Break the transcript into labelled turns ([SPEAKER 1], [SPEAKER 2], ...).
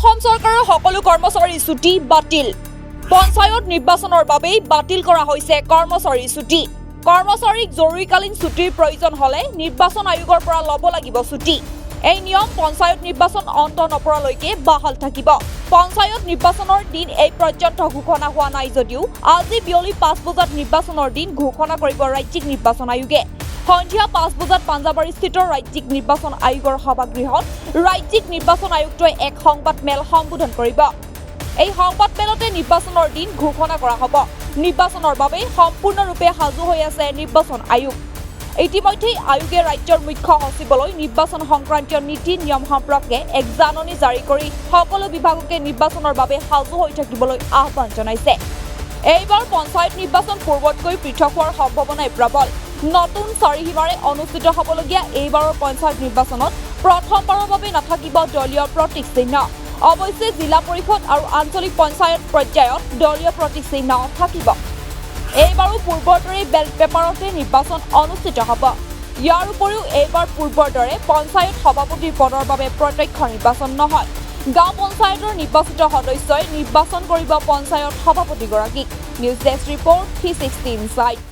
[SPEAKER 1] অসম চৰকাৰৰ সকলো কৰ্মচাৰী ছুটি বাতিল পঞ্চায়ত নিৰ্বাচনৰ বাবে বাতিল কৰা হৈছে কৰ্মচাৰী ছুটি কৰ্মচাৰীক জৰুৰীকালীন ছুটিৰ প্ৰয়োজন হলে নিৰ্বাচন আয়োগৰ পৰা ল'ব লাগিব ছুটি এই নিয়ম পঞ্চায়ত নিৰ্বাচন অন্ত নপৰালৈকে বাহাল থাকিব পঞ্চায়ত নিৰ্বাচনৰ দিন এই পৰ্যন্ত ঘোষণা হোৱা নাই যদিও আজি বিয়লি 5 বজাত নিৰ্বাচনৰ দিন ঘোষণা কৰিব ৰাজ্যিক নিৰ্বাচন আয়োগে সন্ধিয়া 5 বজাত পাঞ্জাবাৰীস্থিত ৰাজ্যিক নিৰ্বাচন আয়োগৰ সভাগৃহত ৰাজ্যিক নিৰ্বাচন আয়োগটোৱে এক সংবাদ মেল সম্বোধন কৰিব এই সংবাদ মেলতে নিৰ্বাচনৰ দিন ঘোষণা কৰা হ'ব নিৰ্বাচনৰ বাবে সম্পূৰ্ণৰূপে সাজু হৈ আছে নিৰ্বাচন আয়োগ ইতিমধ্যে আয়োগে ৰাজ্যৰ মুখ্য সচিবলৈ নিৰ্বাচন সংক্ৰান্তীয় নীতি নিয়ম সম্পৰ্কে এক জাননী জাৰি কৰি সকলো বিভাগকে নিৰ্বাচনৰ বাবে সাজু হৈ থাকিবলৈ আহ্বান জনাইছে এইবাৰ পঞ্চায়ত নিৰ্বাচন পূৰ্বতকৈ পৃথক হোৱাৰ সম্ভাৱনাই প্ৰবল নতুন চাৰিসীমাৰে অনুষ্ঠিত হ'বলগীয়া এইবাৰৰ পঞ্চায়ত নিৰ্বাচনত প্ৰথমবাৰৰ বাবে নাথাকিব দলীয় প্ৰতীক চিহ্ন অৱশ্যে জিলা পৰিষদ আৰু আঞ্চলিক পঞ্চায়ত পৰ্যায়ত দলীয় প্ৰতীক চিহ্ন থাকিব এইবাৰো পূৰ্বৰ দৰে বেলট পেপাৰতে নিৰ্বাচন অনুষ্ঠিত হ'ব ইয়াৰ উপৰিও এইবাৰ পূৰ্বৰ দৰে পঞ্চায়ত সভাপতিৰ পদৰ বাবে প্ৰত্যক্ষ নিৰ্বাচন নহয় গাঁও পঞ্চায়তৰ নিৰ্বাচিত সদস্যই নিৰ্বাচন কৰিব পঞ্চায়ত সভাপতিগৰাকীক নিউজ ডেস্ক ৰিপৰ্ট 360 ইনসাইড